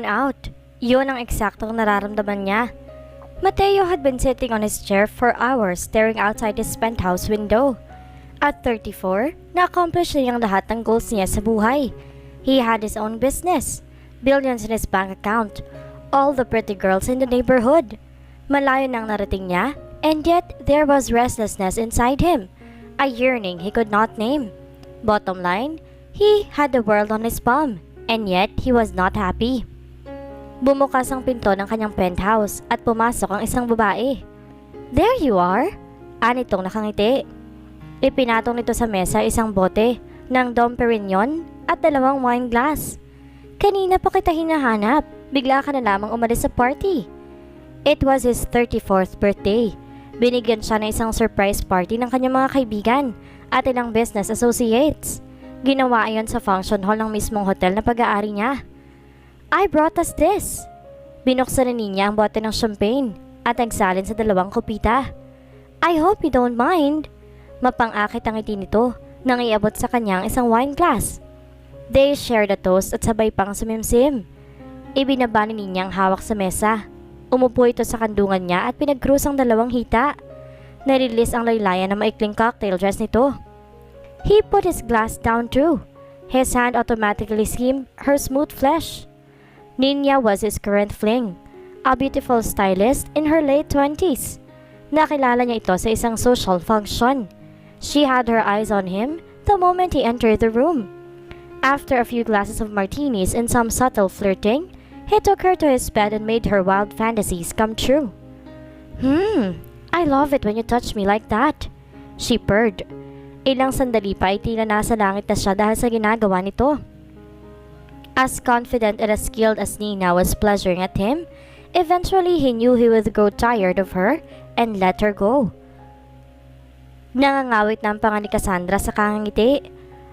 out. Yun ang eksaktong nararamdaman niya. Mateo had been sitting on his chair for hours staring outside his penthouse window. At 34, na-accomplish niya ang lahat ng goals niya sa buhay. He had his own business, billions in his bank account, all the pretty girls in the neighborhood. Malayo nang narating niya, and yet there was restlessness inside him, a yearning he could not name. Bottom line, he had the world on his palm, and yet he was not happy. Bumukas ang pinto ng kanyang penthouse at pumasok ang isang babae. "There you are!" Anitong nakangiti. Ipinatong nito sa mesa isang bote ng Dom Perignon at 2 wine glass. "Kanina pa kita hinahanap, bigla ka na lamang umalis sa party." It was his 34th birthday. Binigyan siya ng isang surprise party ng kanyang mga kaibigan at ilang business associates. Ginawa iyon sa function hall ng mismong hotel na pag-aari niya. "I brought us this." Binuksan na niya ang bote ng champagne at nagsalin sa 2 kopita. "I hope you don't mind." Mapang-akit ang ngiti nito nang iabot sa kanyang isang wine glass. They shared a toast at sabay pang sumimsim. Ibinaba ni niya ang hawak sa mesa. Umupo ito sa kandungan niya at pinag-cruise ang 2 hita. Narilis ang laylayan na maikling cocktail dress nito. He put his glass down too. His hand automatically skimmed her smooth flesh. Nina was his current fling, a beautiful stylist in her late 20s. Nakilala niya ito sa isang social function. She had her eyes on him the moment he entered the room. After a few glasses of martinis and some subtle flirting, he took her to his bed and made her wild fantasies come true. I love it when you touch me like that," she purred. Ilang sandali pa ay tila nasa langit na siya dahil sa ginagawa nito. As confident and as skilled as Nina was pleasuring at him, eventually he knew he would grow tired of her and let her go. Nangangawit na ang panga ni Cassandra sa kangangiti.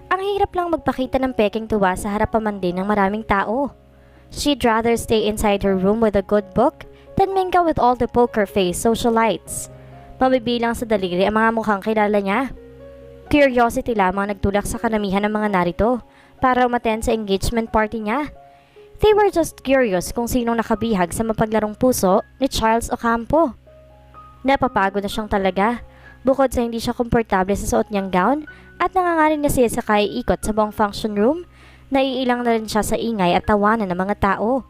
Ang hirap lang magpakita ng peking tuwa sa harap pa man din ng maraming tao. She'd rather stay inside her room with a good book than mingle with all the poker face socialites. Mabibilang sa daliri ang mga mukhang kilala niya. Curiosity lamang nagtulak sa karamihan ng mga narito para umattend sa engagement party niya. They were just curious kung sinong nakabihag sa mapaglarong puso ni Charles Ocampo. Napapagod na siyang talaga. Bukod sa hindi siya komportable sa suot niyang gown at nangangarin na siya sa ikot sa buong function room, naiilang na rin siya sa ingay at tawanan ng mga tao.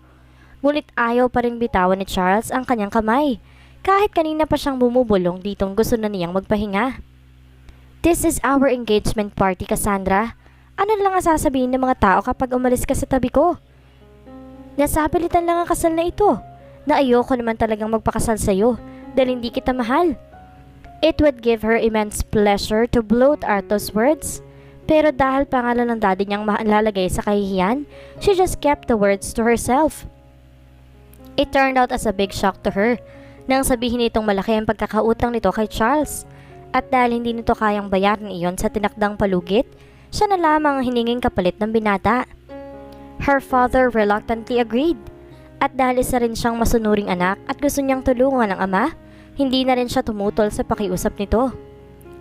Ngunit ayaw pa rin bitawan ni Charles ang kanyang kamay, kahit kanina pa siyang bumubulong ditong gusto na niyang magpahinga. "This is our engagement party, Cassandra. Ano lang ang sasabihin ng mga tao kapag umalis ka sa tabi ko? Nasapilitan lang ang kasal na ito, na ayoko naman talagang magpakasal sa'yo dahil hindi kita mahal." It would give her immense pleasure to bloat out those words, pero dahil pangalan ng daddy niyang malalagay sa kahihiyan, she just kept the words to herself. It turned out as a big shock to her nang sabihin nitong malaki ang pagkakautang nito kay Charles, at dahil hindi nito kayang bayaran iyon sa tinakdang palugit, siya na lamang ang hininging kapalit ng binata. Her father reluctantly agreed, at dahil isa rin siyang masunuring anak at gusto niyang tulungan ng ama, hindi na rin siya tumutol sa pakiusap nito.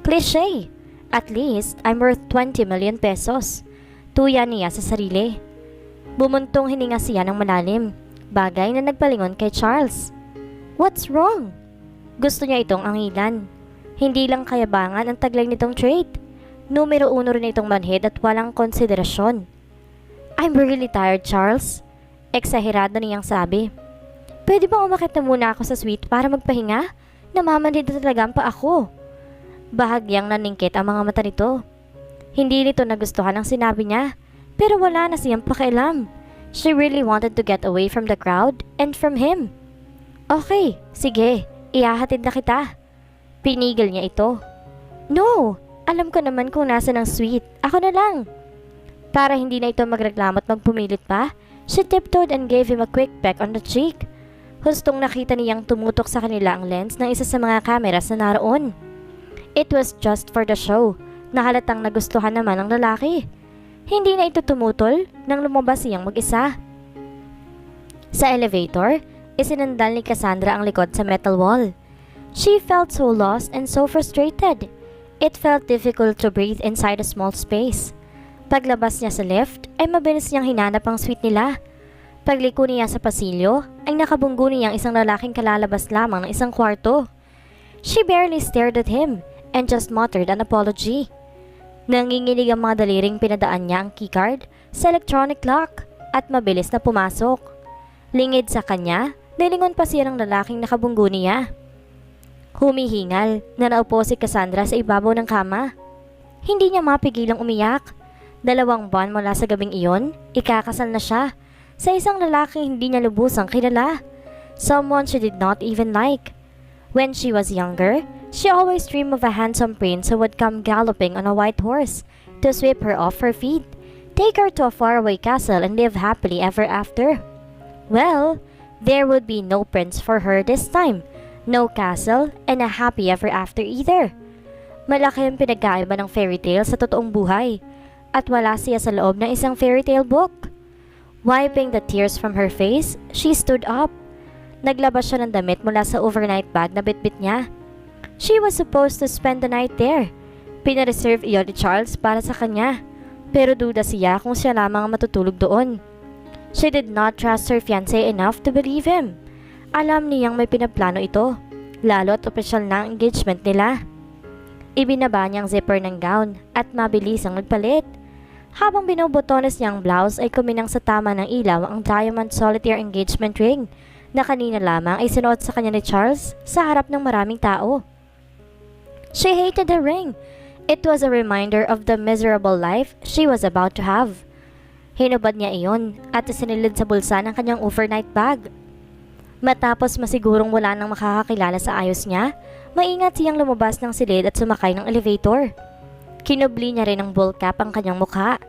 Cliché! At least, I'm worth 20 million pesos. Tuya niya sa sarili. Bumuntong hininga siya ng malalim, bagay na nagpalingon kay Charles. What's wrong? Gusto niya itong angilan. Hindi lang kayabangan ang taglay nitong trait. Numero 1 rin itong manhid at walang konsiderasyon. "I'm really tired, Charles," eksahirado niyang sabi. "Pwede bang umakit na muna ako sa suite para magpahinga? Namamanhid na talaga ang pa ako." Bahagyang naningkit ang mga mata nito. Hindi nito nagustuhan ang sinabi niya, pero wala na siyang pakialam. She really wanted to get away from the crowd and from him. "Okay, sige, ihahatid na kita." Pinigil niya ito. "No, alam ko naman kung nasa ng suite. Ako na lang." Para hindi na ito magreklamo at magpumilit pa, she tiptoed and gave him a quick peck on the cheek. Hustong nakita niyang tumutok sa kanila ang lens ng isa sa mga kameras na naroon. It was just for the show, na halatang nagustuhan naman ng lalaki. Hindi na ito tumutol nang lumabas siyang mag-isa. Sa elevator, isinandal ni Cassandra ang likod sa metal wall. She felt so lost and so frustrated. It felt difficult to breathe inside a small space. Paglabas niya sa lift, ay mabilis niyang hinanap ang suite nila. Pagliko niya sa pasilyo, ay nakabunggo niya ang isang lalaking kalalabas lamang ng isang kwarto. She barely stared at him and just muttered an apology. Nanginginig ang mga daliring pinadaan niya ang keycard sa electronic lock at mabilis na pumasok. Lingid sa kanya, nilingon pa siya ng lalaking nakabunggo niya. Humihingal na naupo si Cassandra sa ibabaw ng kama. Hindi niya mapigilang umiyak. 2 buwan mula sa gabing iyon, ikakasal na siya sa isang lalaking hindi niya lubusang kilala. Someone she did not even like. When she was younger, she always dreamed of a handsome prince who would come galloping on a white horse to sweep her off her feet, take her to a faraway castle and live happily ever after. Well, there would be no prince for her this time, no castle, and a happy ever after either. Malaki ang pinagkaiba ng fairy tale sa totoong buhay, at wala siya sa loob ng isang fairy tale book. Wiping the tears from her face, she stood up. Naglabas siya ng damit mula sa overnight bag na bitbit niya. She was supposed to spend the night there. Pinareserve iyon ni Charles para sa kanya, pero duda siya kung siya lamang ang matutulog doon. She did not trust her fiancé enough to believe him. Alam niyang may pinaplano ito, lalo at opisyal na ang engagement nila. Ibinaba niyang zipper ng gown at mabilis ang nagpalit. Habang binubutones niyang blouse ay kuminang sa tama ng ilaw ang diamond solitaire engagement ring na kanina lamang ay sinuot sa kanya ni Charles sa harap ng maraming tao. She hated the ring. It was a reminder of the miserable life she was about to have. Hinubad niya iyon at isinilid sa bulsa ng kanyang overnight bag. Matapos masigurong wala nang makakakilala sa ayos niya, maingat siyang lumabas ng silid at sumakay ng elevator. Kinubli niya rin ng bull cap ang kanyang mukha.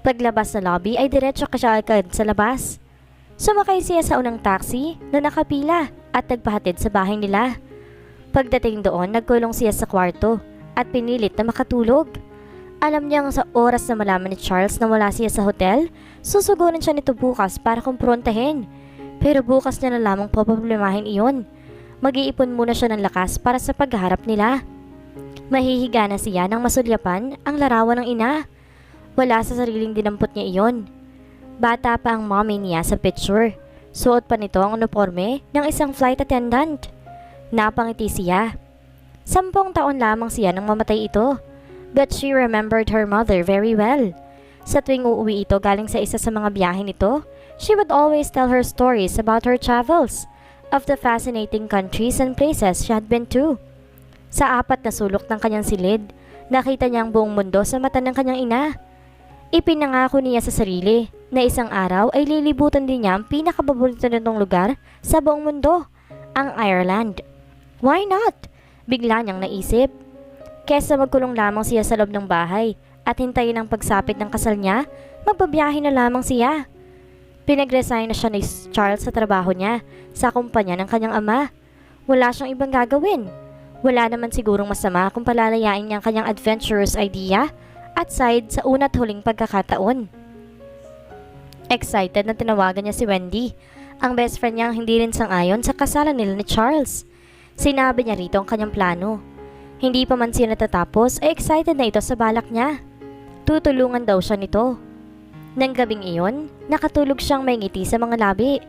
Paglabas sa lobby ay diretso siya agad sa labas. Sumakay siya sa unang taxi na nakapila at nagpahatid sa bahay nila. Pagdating doon, nagkulong siya sa kwarto at pinilit na makatulog. Alam niyang sa oras na malaman ni Charles na wala siya sa hotel, susugurin siya nito bukas para kumprontahin. Pero bukas niya na lamang poproblemahin iyon. Mag-iipon muna siya ng lakas para sa pagharap nila. Mahihiga na siya nang masulyapan ang larawan ng ina. Wala sa sariling dinampot niya iyon. Bata pa ang mommy niya sa picture. Suot pa nito ang uniforme ng isang flight attendant. Napangiti siya. 10 taon lamang siya nang mamatay ito. But she remembered her mother very well. Sa tuwing uuwi ito galing sa isa sa mga biyahe nito, she would always tell her stories about her travels, of the fascinating countries and places she had been to. Sa 4 na sulok ng kanyang silid, nakita niya ang buong mundo sa mata ng kanyang ina. Ipinangako niya sa sarili na isang araw ay lilibutan din niya ang pinakapaborito nitong lugar sa buong mundo, ang Ireland. Why not? Bigla niyang naisip. Kesa magkulong lamang siya sa loob ng bahay at hintayin ang pagsapit ng kasal niya, magbabiyahe na lamang siya. Pinag-resign na siya ni Charles sa trabaho niya sa kumpanya ng kanyang ama. Wala siyang ibang gagawin. Wala naman sigurong masama kung palalayain niya ang kanyang adventurous idea at side sa una't huling pagkakataon. Excited na tinawagan niya si Wendy, ang best friend niyang hindi rin sang-ayon sa kasalan nila ni Charles. Sinabi niya rito ang kanyang plano. Hindi pa man siya natatapos ay excited na ito sa balak niya. Tutulungan daw siya nito. Nang gabing iyon, nakatulog siyang may ngiti sa mga labi.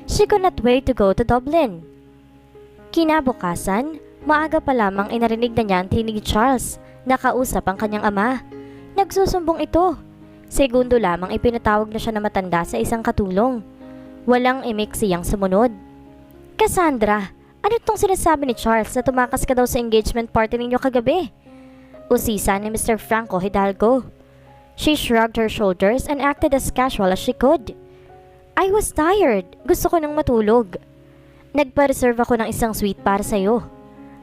She could not wait to go to Dublin. Kinabukasan, maaga pa lamang ay narinig na niya ang tinig ni Charles, nakausap ang kanyang ama. Nagsusumbong ito. Segundo lamang ay pinatawag na siya na matanda sa isang katulong. Walang imik siyang sumunod. Cassandra, ano tong sinasabi ni Charles na tumakas ka daw sa engagement party ninyo kagabi? Usisa ni Mr. Franco Hidalgo. She shrugged her shoulders and acted as casual as she could. I was tired. Gusto ko nang matulog. Nagpa-reserve ako ng isang suite para sa'yo.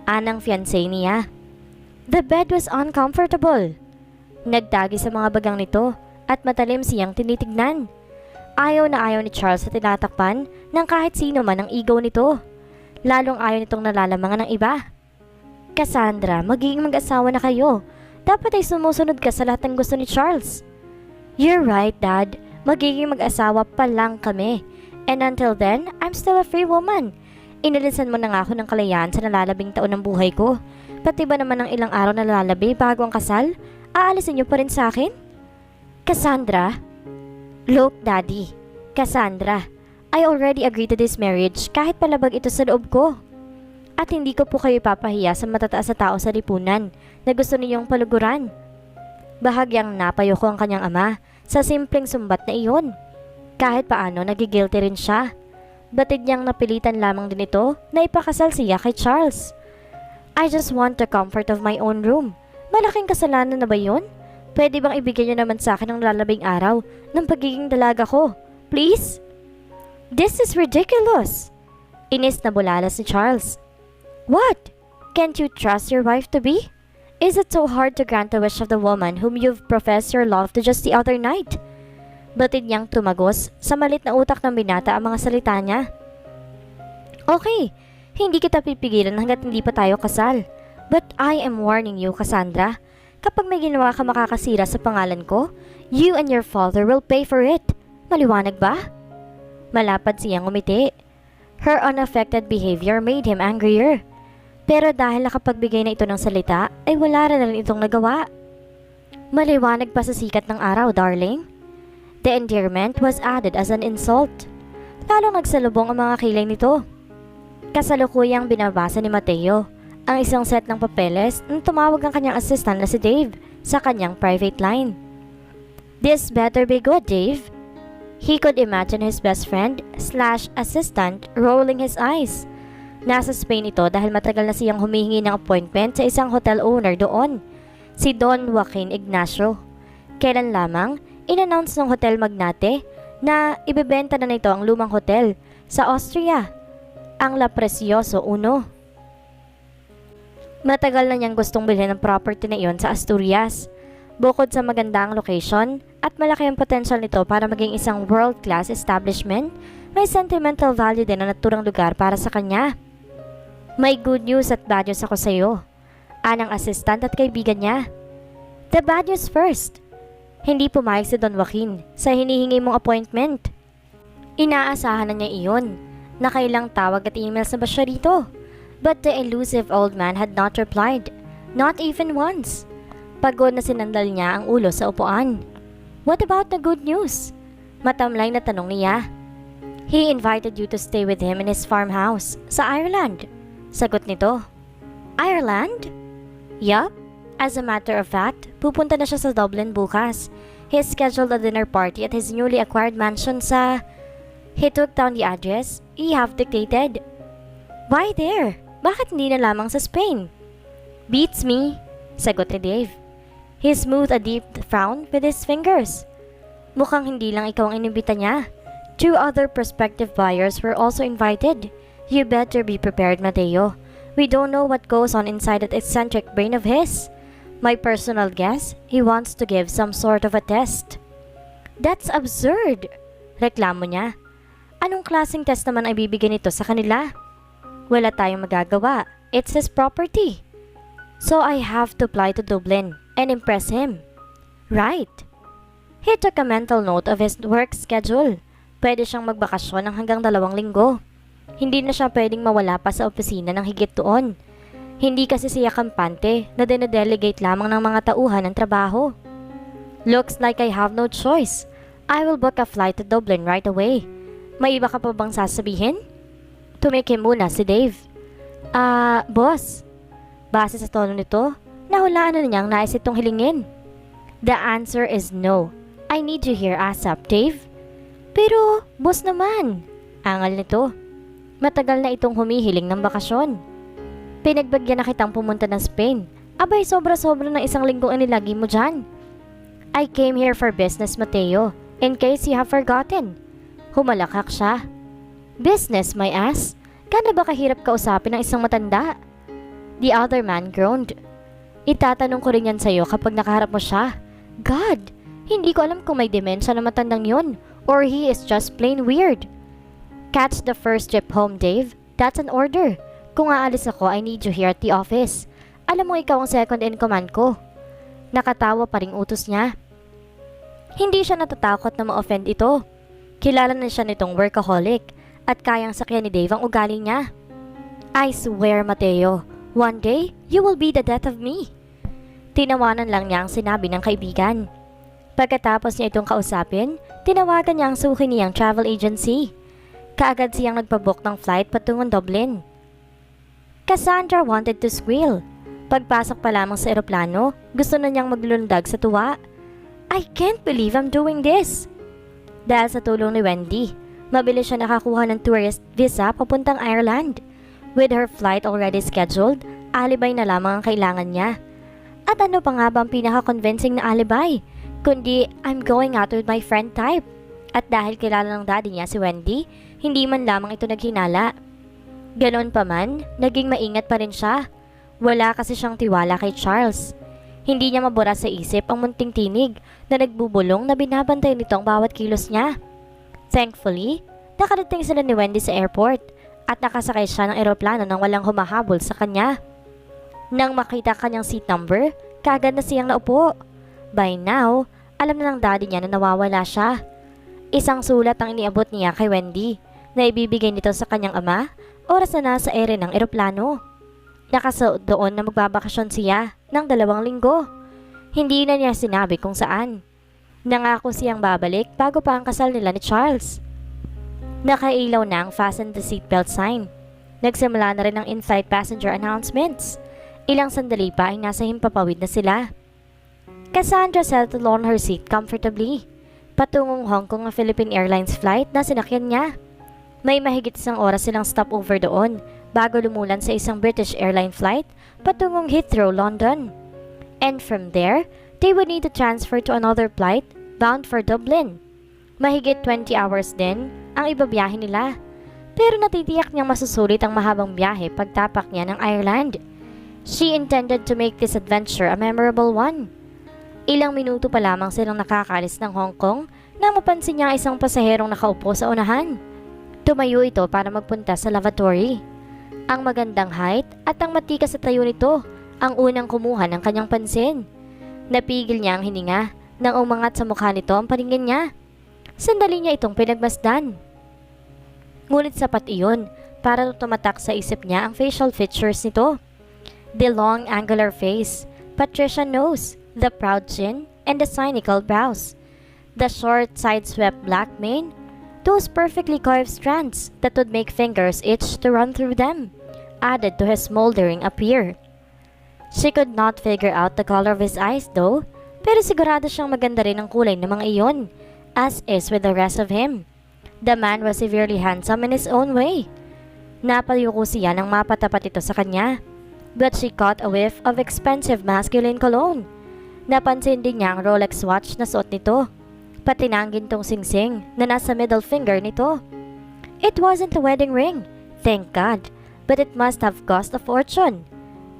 Anang fiancé niya. The bed was uncomfortable. Nagtagi sa mga bagang nito at matalim siyang tinitignan. Ayaw na ayaw ni Charles sa tinatakpan ng kahit sino man ang ego nito. Lalong ayaw nitong nalalamangan ng iba. Cassandra, magiging mag-asawa na kayo. Dapat ay sumusunod ka sa lahat ng gusto ni Charles. You're right, Dad. Magiging mag-asawa pa lang kami. And until then, I'm still a free woman. Inilisan mo na nga ako ng kalayaan sa nalalabing taon ng buhay ko. Pati ba naman ng ilang araw na lalabi bago ang kasal? Aalisin niyo pa rin sa akin? Cassandra? Look, Daddy. Cassandra, I already agreed to this marriage kahit palabag ito sa loob ko. At hindi ko po kayo ipapahiya sa matataas na tao sa lipunan na gusto ninyong paluguran. Bahagyang napayo ko ang kanyang ama sa simpleng sumbat na iyon. Kahit paano nagigilty rin siya. Batid niyang napilitan lamang din ito na ipakasal siya kay Charles. I just want the comfort of my own room. Malaking kasalanan na ba yun? Pwede bang ibigay niyo naman sa akin ang lalabing araw ng pagiging dalaga ko? Please? This is ridiculous! Inis na bulalas si Charles. What? Can't you trust your wife to be? Is it so hard to grant the wish of the woman whom you've professed your love to just the other night? Batid niyang tumagos sa malit na utak ng binata ang mga salita niya. Okay, hindi kita pipigilan hanggat hindi pa tayo kasal. But I am warning you, Cassandra. Kapag may ginawa ka makakasira sa pangalan ko, you and your father will pay for it. Maliwanag ba? Malapad siyang umiti. Her unaffected behavior made him angrier. Pero dahil nakapagbigay na ito ng salita, ay wala rin na rin itong nagawa. Maliwanag pa sa sikat ng araw, darling. The endearment was added as an insult. Lalong nagsalubong ang mga kilay nito. Kasalukuyang binabasa ni Mateo ang isang set ng papeles nang tumawag ang kanyang assistant na si Dave sa kanyang private line. This better be good, Dave. He could imagine his best friend / assistant rolling his eyes. Nasa Spain ito dahil matagal na siyang humihingi ng appointment sa isang hotel owner doon, si Don Joaquin Ignacio. Kailan lamang, in-announce ng hotel magnate na ibebenta na nito ang lumang hotel sa Austria, ang La Precioso 1. Matagal na niyang gustong bilhin ang property na iyon sa Asturias. Bukod sa magandang location at malaki ang potential nito para maging isang world-class establishment, may sentimental value din ang naturang lugar para sa kanya. May good news at bad news ako sa iyo, anang assistant at kaibigan niya. The bad news first. Hindi pumayag si Don Joaquin sa hinihingi mong appointment. Inaasahan na niya iyon. Nakailang tawag at emails na ba siya rito? But the elusive old man had not replied. Not even once. Pagod na sinandal niya ang ulo sa upuan. What about the good news? Matamlay na tanong niya. He invited you to stay with him in his farmhouse sa Ireland. Sagot nito. Ireland? Yup. As a matter of fact, pupunta na siya sa Dublin bukas. He scheduled a dinner party at his newly acquired mansion sa... He took down the address he have dictated. Why there? Bakit hindi na lamang sa Spain? Beats me, sagot ni Dave. He smoothed a deep frown with his fingers. Mukhang hindi lang ikaw ang inimbita niya. 2 other prospective buyers were also invited. You better be prepared, Mateo. We don't know what goes on inside that eccentric brain of his. My personal guess, he wants to give some sort of a test. That's absurd, reklamo niya. Anong klaseng test naman ay bibigyan nito sa kanila? Wala tayong magagawa. It's his property. So I have to fly to Dublin and impress him. Right. He took a mental note of his work schedule. Pwede siyang magbakasyon ng hanggang 2 linggo. Hindi na siya pwedeng mawala pa sa opisina ng higit doon. Hindi kasi siya kampante na dinedelegate lamang ng mga tauhan ng trabaho. Looks like I have no choice. I will book a flight to Dublin right away. May iba ka pa bang sasabihin? Tumikim muna si Dave. Boss. Base sa tono nito, nahulaan na niyang nais itong hilingin. The answer is no. I need you here ASAP, Dave. Pero, boss naman. Angal nito. Matagal na itong humihiling ng bakasyon. Pinagbagyan na kitang pumunta ng Spain. Abay, sobra-sobra ng 1 linggong inilagi mo dyan. I came here for business, Mateo. In case you have forgotten. Humalakak siya. Business, my ass? Gaano ba kahirap kausapin ng isang matanda? The other man groaned. Itatanong ko rin yan sa'yo kapag nakaharap mo siya. God, hindi ko alam kung may demensya na matandang yon or he is just plain weird. Catch the first trip home, Dave. That's an order. Kung aalis ako, I need you here at the office. Alam mo ikaw ang second in command ko. Nakatawa pa ring utos niya. Hindi siya natatakot na ma-offend ito. Kilala na siya nitong workaholic at kayang sakyan ni Dave ang ugali niya. I swear, Mateo, one day, you will be the death of me. Tinawanan lang niya ang sinabi ng kaibigan. Pagkatapos niya itong kausapin, tinawagan niya ang suki niyang travel agency. Kaagad siyang nagpabook ng flight patungong Dublin. Cassandra wanted to squeal. Pagpasok pa lamang sa eroplano, gusto na niyang maglundag sa tuwa. I can't believe I'm doing this! Dahil sa tulong ni Wendy, mabilis siya nakakuha ng tourist visa papuntang Ireland. With her flight already scheduled, alibay na lamang ang kailangan niya. At ano pa nga ba ang pinaka-convincing na alibay? Kundi, I'm going out with my friend type. At dahil kilala ng daddy niya si Wendy, hindi man lamang ito naghinala. Ganon pa man, naging maingat pa rin siya. Wala kasi siyang tiwala kay Charles. Hindi niya mabura sa isip ang munting tinig na nagbubulong na binabantay nito ang bawat kilos niya. Thankfully, nakarating sila ni Wendy sa airport at nakasakay siya ng eroplano nang walang humahabol sa kanya. Nang makita kanyang seat number, kaagad na siyang naupo. By now, alam na ng daddy niya na nawawala siya. Isang sulat ang iniabot niya kay Wendy na ibibigay nito sa kanyang ama oras na nasa ere ng eroplano. Nakasuot doon na magbabakasyon siya ng 2 linggo. Hindi na niya sinabi kung saan. Nangako siyang babalik bago pa ang kasal nila ni Charles. Nakailaw na ang fasten the seatbelt sign. Nagsimula na rin ang in-flight passenger announcements. Ilang sandali pa ay nasa himpapawid na sila. Cassandra settled on her seat comfortably. Patungong Hong Kong ang Philippine Airlines flight na sinakyan niya. May mahigit 1 oras silang stopover doon bago lumulan sa isang British airline flight patungong Heathrow, London. And from there, they would need to transfer to another flight bound for Dublin. Mahigit 20 hours din ang ibabiyahe nila. Pero natitiyak niyang masusulit ang mahabang biyahe pagtapak niya ng Ireland. She intended to make this adventure a memorable one. Ilang minuto pa lamang silang nakakalis ng Hong Kong nang mapansin niya ang isang pasaherong nakaupo sa unahan. Tumayo ito para magpunta sa lavatory. Ang magandang height at ang matikas sa tayo nito ang unang kumuha ng kanyang pansin. Napigil niya ang hininga nang umangat sa mukha nito ang paningin niya. Sandali niya itong pinagmasdan. Ngunit sapat iyon para tumatak sa isip niya ang facial features nito. The long angular face, patrician nose, the proud chin, and the cynical brows. The short side-swept black mane, those perfectly carved strands that would make fingers itch to run through them, added to his smoldering appear. She could not figure out the color of his eyes though, pero sigurado siyang maganda rin ang kulay ng mga iyon, as is with the rest of him. The man was severely handsome in his own way. Napayuko siya nang mapatapat ito sa kanya, but she caught a whiff of expensive masculine cologne. Napansin din niya ang Rolex watch na suot nito, pati na ang gintong singsing na nasa middle finger nito. It wasn't a wedding ring, thank God, but it must have cost a fortune.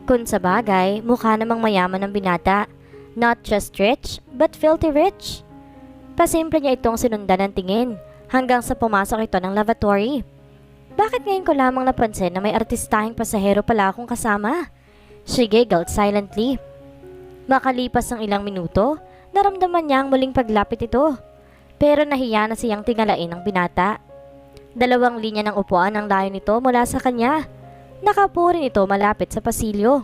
Kung sa bagay, mukha namang mayaman ang binata, not just rich, but filthy rich. Pasimple niya itong sinundan ng tingin, hanggang sa pumasok ito ng lavatory. Bakit ngayon ko lamang napansin na may artistahing pasahero pala akong kasama? She giggled silently. Makalipas ang ilang minuto, naramdaman niya ang muling paglapit ito. Pero nahiya na siyang tingalain ng binata. 2 linya ng upuan ang layo nito mula sa kanya. Nakaupo rin ito malapit sa pasilyo.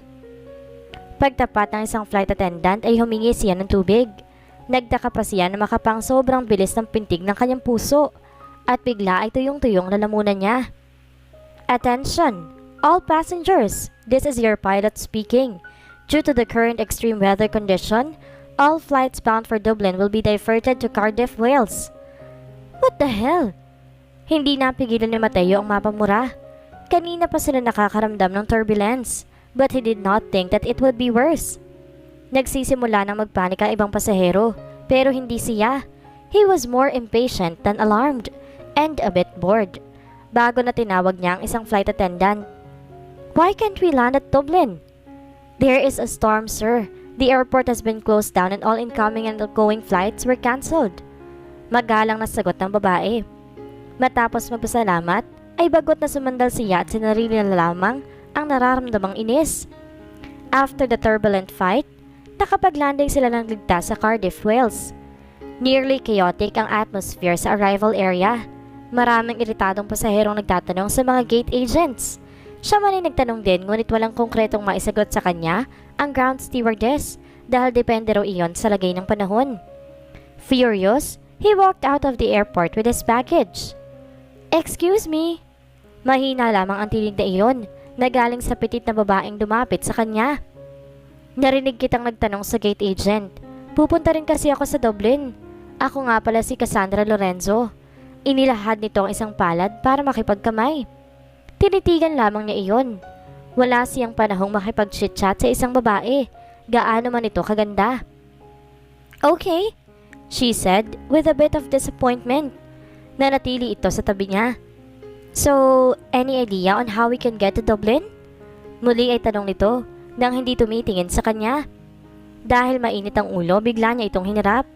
Pagtapat ng isang flight attendant ay humingi siya ng tubig. Nagtaka pa siya na makapang sobrang bilis ng pintig ng kanyang puso. At bigla ay tuyong-tuyong lalamunan niya. Attention! All passengers! This is your pilot speaking. Due to the current extreme weather condition, all flights bound for Dublin will be diverted to Cardiff, Wales. What the hell? Hindi napigilan ni Mateo ang mapamura. Kanina pa sila nakakaramdam ng turbulence, but he did not think that it would be worse. Nagsisimula nang magpanik ang ibang pasahero, pero hindi siya. He was more impatient than alarmed, and a bit bored. Bago na tinawag niya ang isang flight attendant. Why can't we land at Dublin? There is a storm, sir. The airport has been closed down and all incoming and outgoing flights were cancelled. Magalang na sagot ng babae. Matapos magpasalamat, ay bagot na sumandal siya at sinarili na lamang ang nararamdamang inis. After the turbulent fight, nakapaglanding sila ng ligtas sa Cardiff, Wales. Nearly chaotic ang atmosphere sa arrival area. Maraming iritadong pasaherong nagtatanong sa mga gate agents. Siya man ay nagtanong din ngunit walang konkretong maisagot sa kanya ang ground stewardess dahil depende raw iyon sa lagay ng panahon. Furious, he walked out of the airport with his baggage. Excuse me? Mahina lamang ang tinig na iyon na galing sa pitit na babaeng lumapit sa kanya. Narinig kitang nagtanong sa gate agent. Pupunta rin kasi ako sa Dublin. Ako nga pala si Cassandra Lorenzo. Inilahad nito ang isang palad para makipagkamay. Tinitigan lamang niya iyon. Wala siyang panahong makipag-chit-chat sa isang babae. Gaano man ito kaganda. Okay, she said with a bit of disappointment. Nanatili ito sa tabi niya. So, any idea on how we can get to Dublin? Muli ay tanong nito nang hindi tumitingin sa kanya. Dahil mainit ang ulo, bigla niya itong hinarap.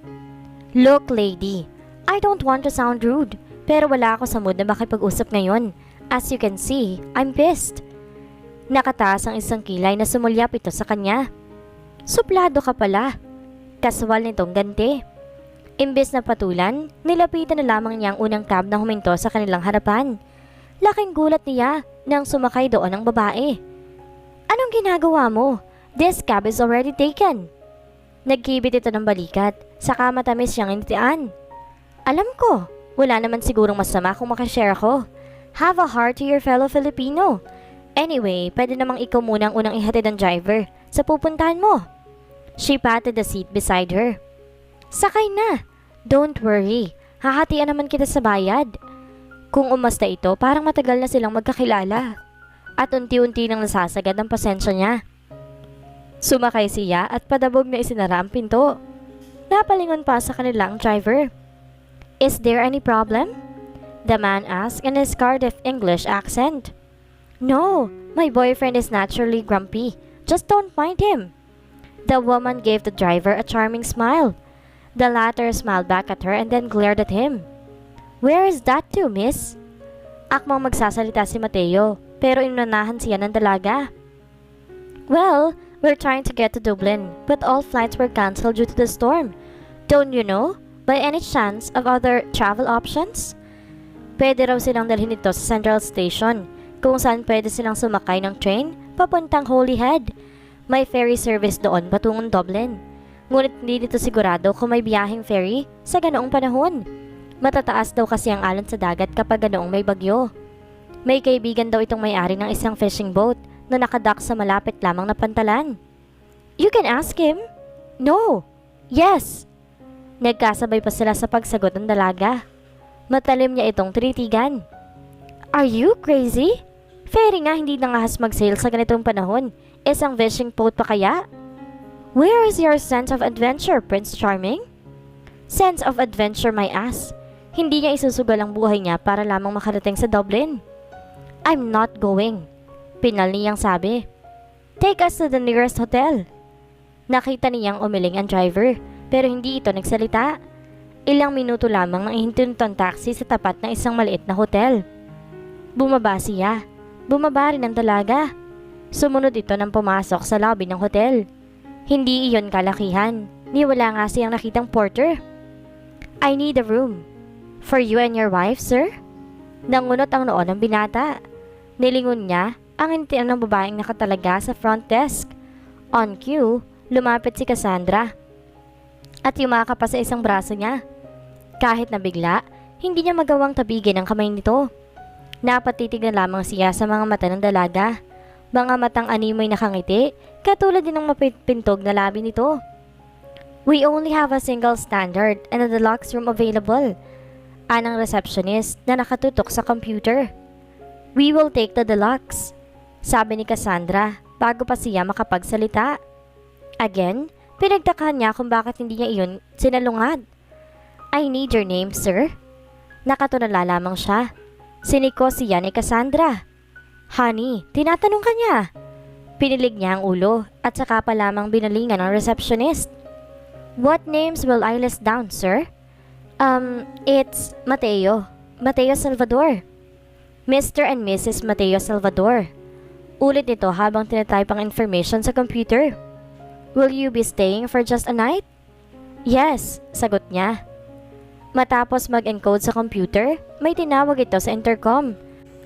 Look, lady, I don't want to sound rude, pero wala ako sa mood na makipag-usap ngayon. As you can see, I'm pissed. Nakataas ang isang kilay na sumulyap ito sa kanya. Suplado ka pala. Kaswal nitong ganti. Imbes na patulan, nilapitan na lamang niya ang unang cab na huminto sa kanilang harapan. Laking gulat niya nang sumakay doon ang babae. Anong ginagawa mo? This cab is already taken. Nagkibit ito ng balikat, saka matamis siyang initian. Alam ko, wala naman sigurong masama kung makashare ako. Have a heart to your fellow Filipino. Anyway, pwede namang ikaw muna ang unang ihatid ng driver sa pupuntahan mo. She patted the seat beside her. Sakay na. Don't worry, hahatian naman kita sa bayad. Kung umasta ito, parang matagal na silang magkakilala. At unti-unti nang nasasagad ang pasensya niya. Sumakay siya at padabog na isinara ang pinto. Napalingon pa sa kanila ang driver. Is there any problem? The man asked in his Cardiff English accent. No, my boyfriend is naturally grumpy. Just don't mind him. The woman gave the driver a charming smile. The latter smiled back at her and then glared at him. Where is that to, miss? Akmang magsasalita si Mateo, pero inunahan siya ng dalaga. Well, we're trying to get to Dublin, but all flights were cancelled due to the storm. Don't you know, by any chance, of other travel options? Pwede raw silang dalhin ito sa Central Station, kung saan pwede silang sumakay ng train papuntang Holyhead. May ferry service doon patungong Dublin. Ngunit hindi dito sigurado kung may biyaheng ferry sa ganoong panahon. Matataas daw kasi ang alon sa dagat kapag ganoong may bagyo. May kaibigan daw itong may-ari ng isang fishing boat na nakadock sa malapit lamang na pantalan. You can ask him. No. Yes. Nagkasabay pa sila sa pagsagot ng dalaga. Matalim niya itong tinitigan. Are you crazy? Ferry nga hindi nangahas mag-sail sa ganitong panahon. Isang fishing boat pa kaya? Where is your sense of adventure, Prince Charming? Sense of adventure, my ass. Hindi niya isusugal ang buhay niya para lamang makarating sa Dublin. I'm not going. Pinal niyang sabi. Take us to the nearest hotel. Nakita niyang umiling ang driver, pero hindi ito nagsalita. Ilang minuto lamang nang ihinto ang taxi sa tapat ng isang maliit na hotel. Bumaba siya. Bumaba rin ang dalaga. Sumunod ito nang pumasok sa lobby ng hotel. Hindi iyon kalakihan, ni wala nga siyang nakitang porter. I need a room. For you and your wife, sir? Nangunot ang noo ng binata. Nilingon niya ang intian ng babaeng nakatalaga sa front desk. On cue, lumapit si Cassandra at yumakap pa sa isang braso niya. Kahit na bigla, hindi niya magawang tabigin ang kamay nito. Napatitig na lamang siya sa mga mata ng dalaga. Mga matang animoy nakangiti, katulad din ng mapipintog na labi nito. We only have a single standard and a deluxe room available. Anang receptionist na nakatutok sa computer. We will take the deluxe, sabi ni Cassandra bago pa siya makapagsalita. Again, pinagtakahan niya kung bakit hindi niya iyon sinalungad. I need your name, sir. Nakatulala lamang siya. Siniko siya ni Cassandra. Honey, tinatanong ka niya. Pinilig niya ang ulo at saka pa lamang binalingan ng receptionist. What names will I list down, sir? It's Mateo. Mateo Salvador. Mr. and Mrs. Mateo Salvador. Ulit nito habang tinatype ang information sa computer. Will you be staying for just a night? Yes, sagot niya. Matapos mag-encode sa computer, may tinawag ito sa intercom.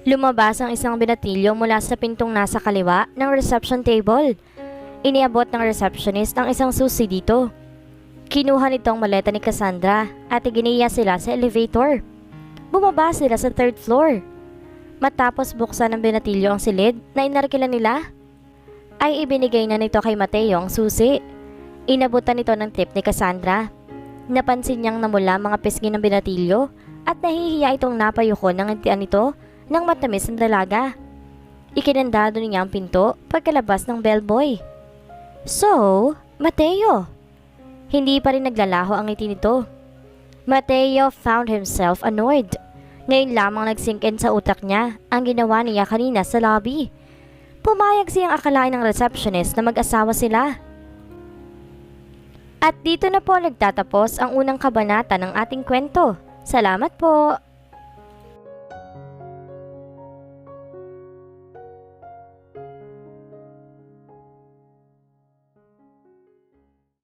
Lumabas ang isang binatilyo mula sa pintong nasa kaliwa ng reception table. Iniabot ng receptionist ang isang susi dito. Kinuha nito ang maleta ni Cassandra at iginiya sila sa elevator. Bumaba sila sa 3rd floor. Matapos buksan ng binatilyo ang silid na inarkila nila, ay ibinigay na nito kay Mateo ang susi. Inabutan nito ng tip ni Cassandra. Napansin niyang namula mga pisngi ng binatilyo at nahihiya itong napayuko ng antian nito ng matamis na dalaga. Ikinandado niya ang pinto pagkalabas ng bellboy. So, Mateo. Hindi pa rin naglalaho ang ngiti nito. Mateo found himself annoyed. Ngayon lamang nagsink in sa utak niya ang ginawa niya kanina sa lobby. Pumayag siyang akalain ng receptionist na mag-asawa sila. At dito na po nagtatapos ang unang kabanata ng ating kwento. Salamat po!